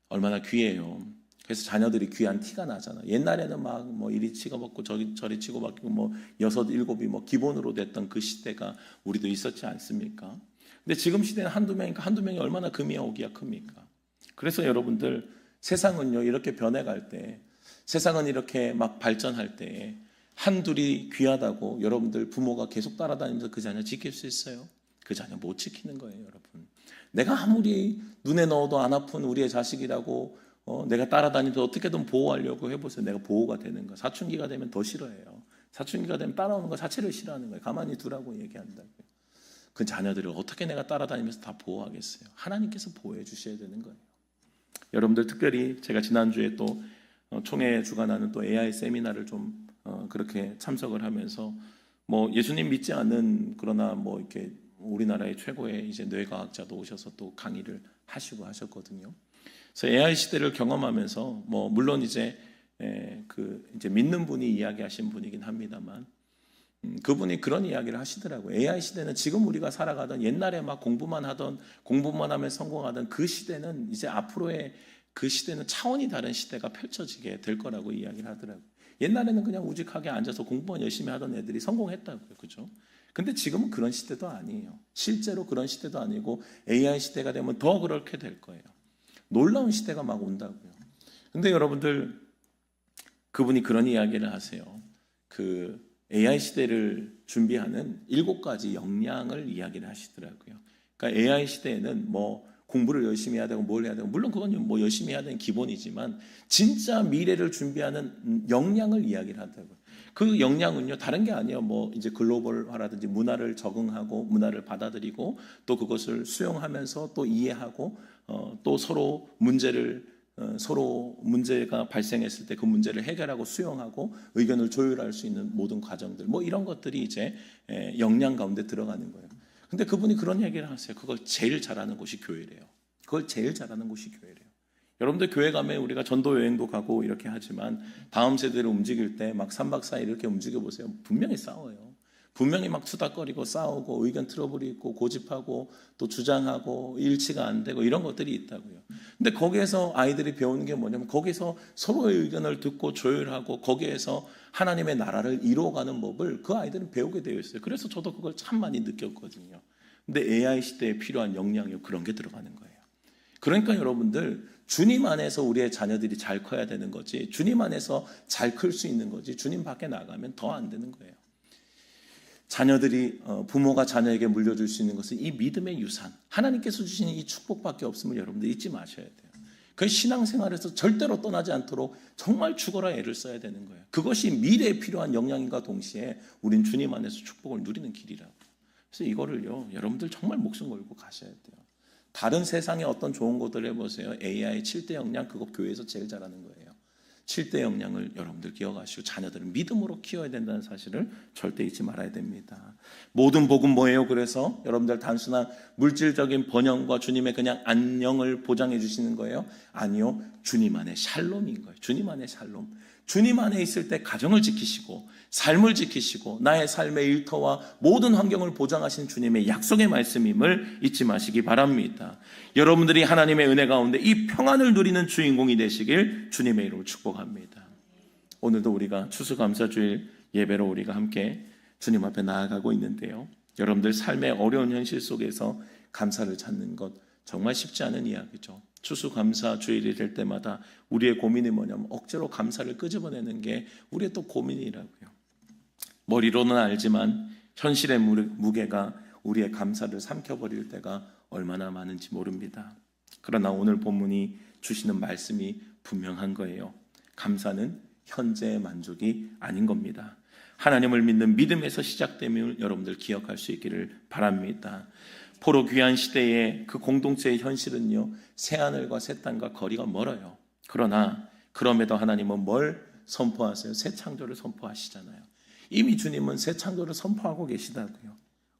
얼마나 귀해요. 그래서 자녀들이 귀한 티가 나잖아요. 옛날에는 이리 치고받고 저리 치고받고 6, 7이 기본으로 됐던 그 시대가 우리도 있었지 않습니까? 근데 지금 시대는 한두 명이 얼마나 금이야 오기야 큽니까? 그래서 여러분들, 세상은요 이렇게 변해갈 때, 세상은 이렇게 막 발전할 때 한둘이 귀하다고 여러분들 부모가 계속 따라다니면서 그 자녀 지킬 수 있어요? 그 자녀 못 지키는 거예요, 여러분. 내가 아무리 눈에 넣어도 안 아픈 우리의 자식이라고 내가 따라다니면서 어떻게든 보호하려고 해보세요. 내가 보호가 되는 거예요. 사춘기가 되면 더 싫어해요. 사춘기가 되면 따라오는 거 자체를 싫어하는 거예요. 가만히 두라고 얘기한다고요. 그 자녀들을 어떻게 내가 따라다니면서 다 보호하겠어요? 하나님께서 보호해 주셔야 되는 거예요. 여러분들, 특별히 제가 지난주에 또 총회 주관하는 또 AI 세미나를 좀 그렇게 참석을 하면서 예수님 믿지 않는, 그러나 이렇게 우리나라의 최고의 이제 뇌과학자도 오셔서 또 강의를 하시고 하셨거든요. 그래서 AI 시대를 경험하면서 물론 이제 이제 믿는 분이 이야기하신 분이긴 합니다만, 그분이 그런 이야기를 하시더라고요. AI 시대는 지금 우리가 살아가던 옛날에 공부만 하면 성공하던 그 시대는 이제 앞으로의 그 시대는 차원이 다른 시대가 펼쳐지게 될 거라고 이야기를 하더라고요. 옛날에는 그냥 우직하게 앉아서 공부만 열심히 하던 애들이 성공했다고요. 그죠? 근데 지금은 그런 시대도 아니에요. 실제로 그런 시대도 아니고 AI 시대가 되면 더 그렇게 될 거예요. 놀라운 시대가 막 온다고요. 근데 여러분들, 그분이 그런 이야기를 하세요. 그 AI 시대를 준비하는 7가지 역량을 이야기를 하시더라고요. 그러니까 AI 시대에는 공부를 열심히 해야 되고 뭘 해야 되고, 물론 그건 열심히 해야 되는 기본이지만 진짜 미래를 준비하는 역량을 이야기를 하더라고요. 그 역량은요 다른 게 아니에요. 이제 글로벌화라든지 문화를 적응하고 문화를 받아들이고 또 그것을 수용하면서 또 이해하고 또 서로 문제가 발생했을 때 그 문제를 해결하고 수용하고 의견을 조율할 수 있는 모든 과정들, 이런 것들이 이제 역량 가운데 들어가는 거예요. 근데 그분이 그런 얘기를 하세요. 그걸 제일 잘하는 곳이 교회래요. 그걸 제일 잘하는 곳이 교회래요. 여러분들, 교회 가면 우리가 전도 여행도 가고 이렇게 하지만 다음 세대를 움직일 때 3박 4일 이렇게 움직여 보세요. 분명히 싸워요. 분명히 투닥거리고 싸우고 의견 트러블이 있고 고집하고 또 주장하고 일치가 안 되고 이런 것들이 있다고요. 근데 거기에서 아이들이 배우는 게 뭐냐면 거기서 서로의 의견을 듣고 조율하고 거기에서 하나님의 나라를 이루어가는 법을 그 아이들은 배우게 되어 있어요. 그래서 저도 그걸 참 많이 느꼈거든요. 근데 AI 시대에 필요한 역량이 그런 게 들어가는 거예요. 그러니까 여러분들, 주님 안에서 우리의 자녀들이 잘 커야 되는 거지, 주님 안에서 잘 클 수 있는 거지, 주님 밖에 나가면 더 안 되는 거예요. 자녀들이 부모가 자녀에게 물려줄 수 있는 것은 이 믿음의 유산, 하나님께서 주시는 이 축복밖에 없음을 여러분들 잊지 마셔야 돼요. 그 신앙생활에서 절대로 떠나지 않도록 정말 죽어라 애를 써야 되는 거예요. 그것이 미래에 필요한 역량인과 동시에 우린 주님 안에서 축복을 누리는 길이라고. 그래서 이거를요, 여러분들 정말 목숨 걸고 가셔야 돼요. 다른 세상에 어떤 좋은 것들 해보세요. AI 7대 역량, 그거 교회에서 제일 잘하는 거예요. 7대 역량을 여러분들 기억하시고 자녀들을 믿음으로 키워야 된다는 사실을 절대 잊지 말아야 됩니다. 모든 복은 뭐예요? 그래서 여러분들 단순한 물질적인 번영과 주님의 그냥 안녕을 보장해 주시는 거예요? 아니요. 주님 안에 샬롬인 거예요. 주님 안에 샬롬. 주님 안에 있을 때 가정을 지키시고 삶을 지키시고 나의 삶의 일터와 모든 환경을 보장하신 주님의 약속의 말씀임을 잊지 마시기 바랍니다. 여러분들이 하나님의 은혜 가운데 이 평안을 누리는 주인공이 되시길 주님의 이름으로 축복합니다. 오늘도 우리가 추수감사주일 예배로 우리가 함께 주님 앞에 나아가고 있는데요, 여러분들 삶의 어려운 현실 속에서 감사를 찾는 것 정말 쉽지 않은 이야기죠. 추수감사주일이 될 때마다 우리의 고민이 뭐냐면 억지로 감사를 끄집어내는 게 우리의 또 고민이라고요. 머리로는 알지만 현실의 무게가 우리의 감사를 삼켜버릴 때가 얼마나 많은지 모릅니다. 그러나 오늘 본문이 주시는 말씀이 분명한 거예요. 감사는 현재의 만족이 아닌 겁니다. 하나님을 믿는 믿음에서 시작됨을 여러분들 기억할 수 있기를 바랍니다. 포로 귀한 시대의 그 공동체의 현실은요, 새하늘과 새 땅과 거리가 멀어요. 그러나 그럼에도 하나님은 뭘 선포하세요? 새 창조를 선포하시잖아요. 이미 주님은 새 창조를 선포하고 계시다고요.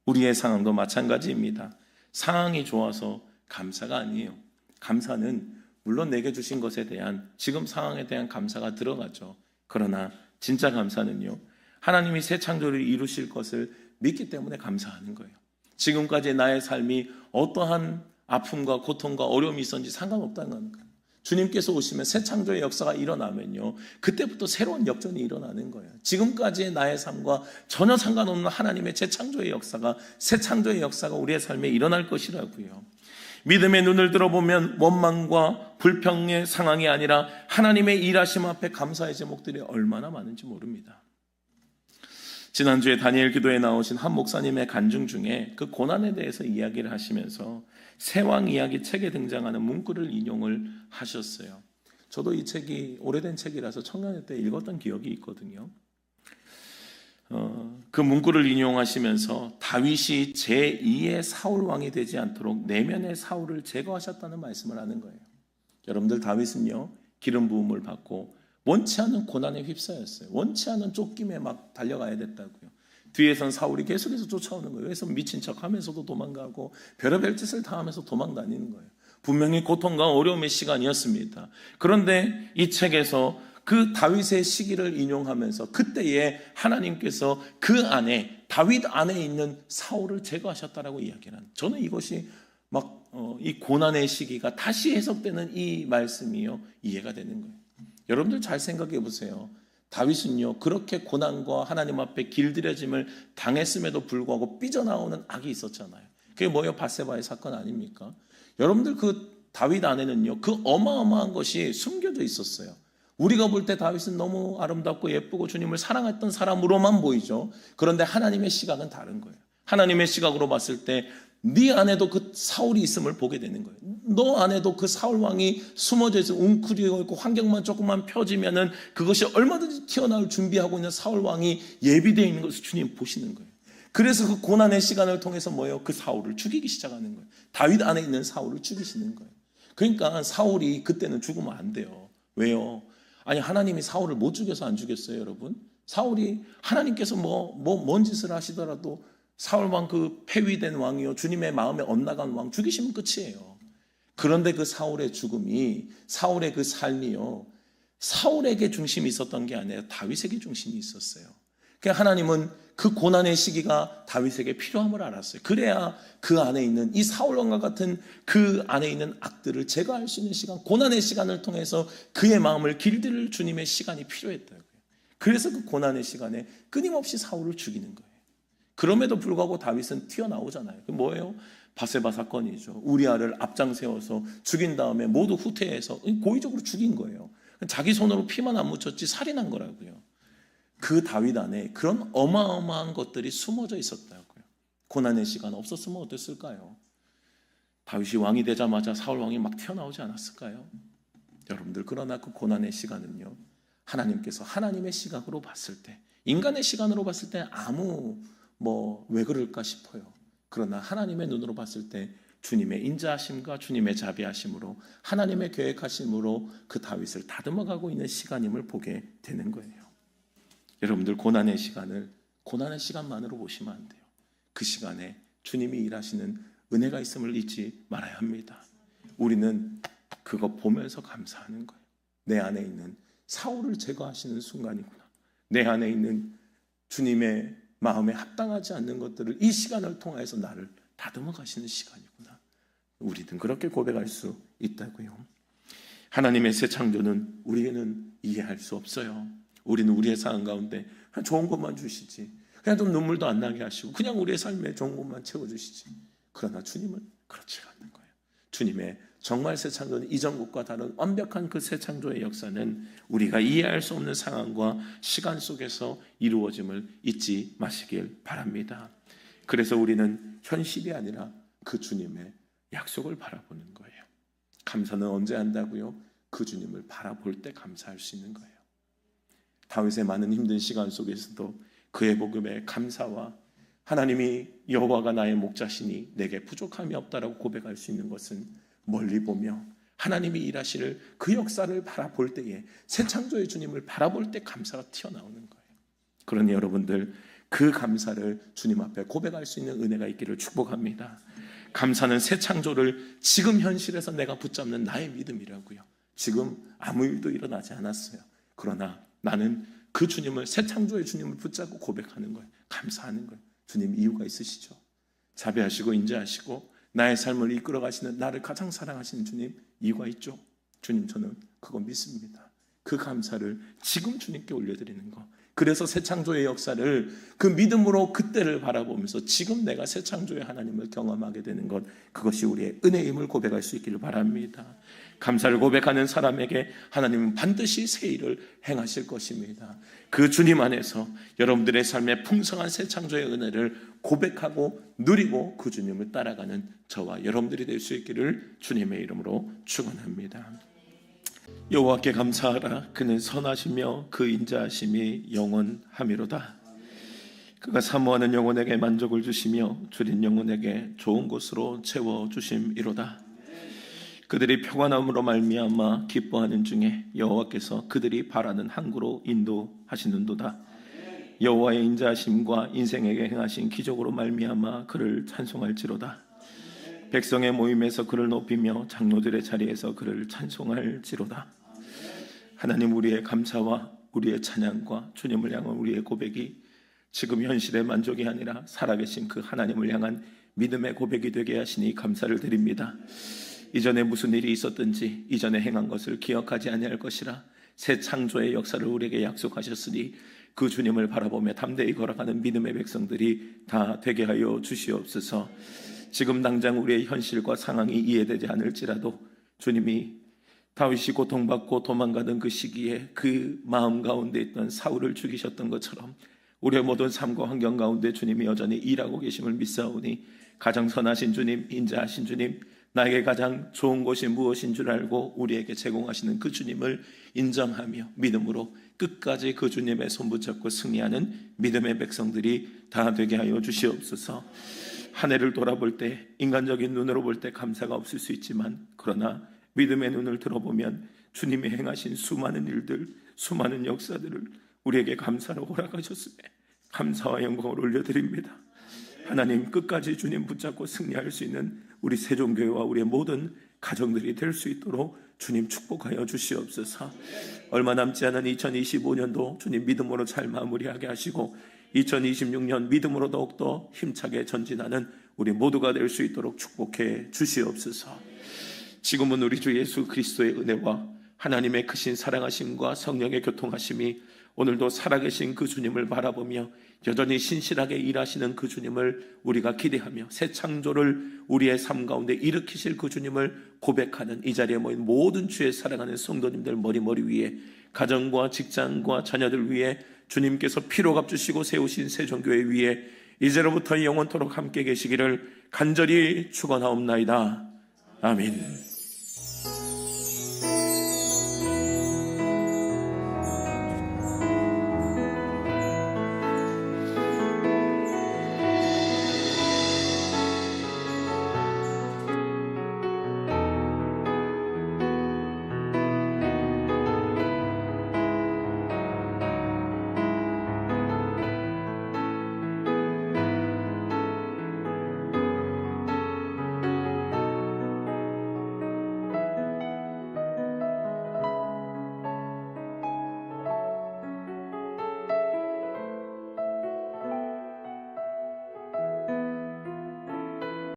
우리의 상황도 마찬가지입니다. 상황이 좋아서 감사가 아니에요. 감사는 물론 내게 주신 것에 대한 지금 상황에 대한 감사가 들어가죠. 그러나 진짜 감사는요, 하나님이 새 창조를 이루실 것을 믿기 때문에 감사하는 거예요. 지금까지 나의 삶이 어떠한 아픔과 고통과 어려움이 있었는지 상관없다는 거예요. 주님께서 오시면 새 창조의 역사가 일어나면요, 그때부터 새로운 역전이 일어나는 거예요. 지금까지의 나의 삶과 전혀 상관없는 하나님의 재창조의 역사가, 새 창조의 역사가 우리의 삶에 일어날 것이라고요. 믿음의 눈을 들어보면 원망과 불평의 상황이 아니라 하나님의 일하심 앞에 감사의 제목들이 얼마나 많은지 모릅니다. 지난주에 다니엘 기도에 나오신 한 목사님의 간증 중에 그 고난에 대해서 이야기를 하시면서 새왕 이야기 책에 등장하는 문구를 인용을 하셨어요. 저도 이 책이 오래된 책이라서 청년회 때 읽었던 기억이 있거든요. 그 문구를 인용하시면서 다윗이 제2의 사울 왕이 되지 않도록 내면의 사울을 제거하셨다는 말씀을 하는 거예요. 여러분들, 다윗은요, 기름 부음을 받고 원치 않는 고난에 휩싸였어요. 원치 않는 쫓김에 막 달려가야 됐다고요. 뒤에선 사울이 계속해서 쫓아오는 거예요. 그래서 미친 척하면서도 도망가고 별의별 짓을 다 하면서 도망다니는 거예요. 분명히 고통과 어려움의 시간이었습니다. 그런데 이 책에서 그 다윗의 시기를 인용하면서 그때에 하나님께서 그 안에, 다윗 안에 있는 사울을 제거하셨다라고 이야기를 하는, 저는 이것이 이 고난의 시기가 다시 해석되는 이 말씀이요, 이해가 되는 거예요. 여러분들 잘 생각해 보세요. 다윗은요, 그렇게 고난과 하나님 앞에 길들여짐을 당했음에도 불구하고 삐져나오는 악이 있었잖아요. 그게 뭐예요? 밧세바의 사건 아닙니까? 여러분들, 그 다윗 안에는요, 그 어마어마한 것이 숨겨져 있었어요. 우리가 볼 때 다윗은 너무 아름답고 예쁘고 주님을 사랑했던 사람으로만 보이죠. 그런데 하나님의 시각은 다른 거예요. 하나님의 시각으로 봤을 때 네 안에도 그 사울이 있음을 보게 되는 거예요. 너 안에도 그 사울 왕이 숨어져 있어 웅크리고 있고 환경만 조금만 펴지면은 그것이 얼마든지 튀어나올 준비하고 있는 사울 왕이 예비되어 있는 것을 주님 보시는 거예요. 그래서 그 고난의 시간을 통해서 뭐예요? 그 사울을 죽이기 시작하는 거예요. 다윗 안에 있는 사울을 죽이시는 거예요. 그러니까 사울이 그때는 죽으면 안 돼요. 왜요? 아니, 하나님이 사울을 못 죽여서 안 죽였어요, 여러분? 사울이 하나님께서 뭔 짓을 하시더라도 사울 왕, 그 폐위된 왕이요, 주님의 마음에 엇나간 왕 죽이시면 끝이에요. 그런데 그 사울의 죽음이, 사울의 그 삶이요, 사울에게 중심이 있었던 게 아니라 다윗에게 중심이 있었어요. 그러니까 하나님은 그 고난의 시기가 다윗에게 필요함을 알았어요. 그래야 그 안에 있는 이 사울 왕과 같은 그 안에 있는 악들을 제거할 수 있는 시간, 고난의 시간을 통해서 그의 마음을 길들일 주님의 시간이 필요했다고요. 그래서 그 고난의 시간에 끊임없이 사울을 죽이는 거예요. 그럼에도 불구하고 다윗은 튀어나오잖아요. 그 뭐예요? 밧세바 사건이죠. 우리아를 앞장 세워서 죽인 다음에 모두 후퇴해서 고의적으로 죽인 거예요. 자기 손으로 피만 안 묻혔지 살인한 거라고요. 그 다윗 안에 그런 어마어마한 것들이 숨어져 있었다고요. 고난의 시간 없었으면 어땠을까요? 다윗이 왕이 되자마자 사울 왕이 막 튀어나오지 않았을까요? 여러분들, 그러나 그 고난의 시간은요, 하나님께서 하나님의 시각으로 봤을 때, 인간의 시간으로 봤을 때 아무 왜 그럴까 싶어요. 그러나 하나님의 눈으로 봤을 때 주님의 인자하심과 주님의 자비하심으로, 하나님의 계획하심으로 그 다윗을 다듬어가고 있는 시간임을 보게 되는 거예요. 여러분들, 고난의 시간을 고난의 시간만으로 보시면 안 돼요. 그 시간에 주님이 일하시는 은혜가 있음을 잊지 말아야 합니다. 우리는 그거 보면서 감사하는 거예요. 내 안에 있는 사울을 제거하시는 순간이구나. 내 안에 있는 주님의 마음에 합당하지 않는 것들을 이 시간을 통해서 나를 다듬어 가시는 시간이구나. 우리는 그렇게 고백할 수 있다고요. 하나님의 새 창조는 우리는 이해할 수 없어요. 우리는 우리의 상황 가운데 그냥 좋은 것만 주시지, 그냥 좀 눈물도 안 나게 하시고 그냥 우리의 삶에 좋은 것만 채워주시지. 그러나 주님은 그렇지 않는 거예요. 주님의 정말 새 창조는 이전 것과 다른 완벽한 그 새 창조의 역사는 우리가 이해할 수 없는 상황과 시간 속에서 이루어짐을 잊지 마시길 바랍니다. 그래서 우리는 현실이 아니라 그 주님의 약속을 바라보는 거예요. 감사는 언제 한다고요? 그 주님을 바라볼 때 감사할 수 있는 거예요. 다윗의 많은 힘든 시간 속에서도 그의 복음에 감사와 하나님이 여호와가 나의 목자시니 내게 부족함이 없다라고 고백할 수 있는 것은 멀리 보며 하나님이 일하실 그 역사를 바라볼 때에, 새 창조의 주님을 바라볼 때 감사가 튀어나오는 거예요. 그러니 여러분들, 그 감사를 주님 앞에 고백할 수 있는 은혜가 있기를 축복합니다. 감사는 새 창조를 지금 현실에서 내가 붙잡는 나의 믿음이라고요. 지금 아무 일도 일어나지 않았어요. 그러나 나는 그 주님을, 새 창조의 주님을 붙잡고 고백하는 거예요. 감사하는 거예요. 주님 이유가 있으시죠. 자비하시고 인자하시고 나의 삶을 이끌어 가시는, 나를 가장 사랑하시는 주님 이유가 있죠. 주님, 저는 그거 믿습니다. 그 감사를 지금 주님께 올려드리는 거. 그래서 새 창조의 역사를 그 믿음으로 그때를 바라보면서 지금 내가 새 창조의 하나님을 경험하게 되는 것, 그것이 우리의 은혜임을 고백할 수 있기를 바랍니다. 감사를 고백하는 사람에게 하나님은 반드시 새 일을 행하실 것입니다. 그 주님 안에서 여러분들의 삶에 풍성한 새 창조의 은혜를 고백하고 누리고 그 주님을 따라가는 저와 여러분들이 될 수 있기를 주님의 이름으로 축원합니다. 여호와께 감사하라. 그는 선하시며 그 인자하심이 영원하미로다. 그가 사모하는 영혼에게 만족을 주시며 줄인 영혼에게 좋은 곳으로 채워주심이로다. 그들이 평안함으로 말미암아 기뻐하는 중에 여호와께서 그들이 바라는 항구로 인도하시는도다. 여호와의 인자하심과 인생에게 행하신 기적으로 말미암아 그를 찬송할지로다. 백성의 모임에서 그를 높이며 장로들의 자리에서 그를 찬송할지로다. 하나님, 우리의 감사와 우리의 찬양과 주님을 향한 우리의 고백이 지금 현실의 만족이 아니라 살아계신 그 하나님을 향한 믿음의 고백이 되게 하시니 감사를 드립니다. 이전에 무슨 일이 있었든지 이전에 행한 것을 기억하지 아니할 것이라 새 창조의 역사를 우리에게 약속하셨으니 그 주님을 바라보며 담대히 걸어가는 믿음의 백성들이 다 되게 하여 주시옵소서. 지금 당장 우리의 현실과 상황이 이해되지 않을지라도 주님이 다윗이 고통받고 도망가던 그 시기에 그 마음 가운데 있던 사울을 죽이셨던 것처럼 우리의 모든 삶과 환경 가운데 주님이 여전히 일하고 계심을 믿사오니 가장 선하신 주님, 인자하신 주님, 나에게 가장 좋은 것이 무엇인 줄 알고 우리에게 제공하시는 그 주님을 인정하며 믿음으로 끝까지 그 주님의 손 붙잡고 승리하는 믿음의 백성들이 다 되게 하여 주시옵소서. 한 해를 돌아볼 때 인간적인 눈으로 볼 때 감사가 없을 수 있지만, 그러나 믿음의 눈을 들어보면 주님이 행하신 수많은 일들, 수많은 역사들을 우리에게 감사로 허락하셨음에 감사와 영광을 올려드립니다. 하나님, 끝까지 주님 붙잡고 승리할 수 있는 우리 세종교회와 우리의 모든 가정들이 될 수 있도록 주님 축복하여 주시옵소서. 얼마 남지 않은 2025년도 주님 믿음으로 잘 마무리하게 하시고 2026년 믿음으로 더욱더 힘차게 전진하는 우리 모두가 될 수 있도록 축복해 주시옵소서. 지금은 우리 주 예수 그리스도의 은혜와 하나님의 크신 사랑하심과 성령의 교통하심이 오늘도 살아계신 그 주님을 바라보며 여전히 신실하게 일하시는 그 주님을 우리가 기대하며 새 창조를 우리의 삶 가운데 일으키실 그 주님을 고백하는 이 자리에 모인 모든 주의 사랑하는 성도님들 머리 위에, 가정과 직장과 자녀들 위에 주님께서 피로 값주시고 세우신 세종교회 위에 이제로부터 영원토록 함께 계시기를 간절히 축원하옵나이다. 아멘.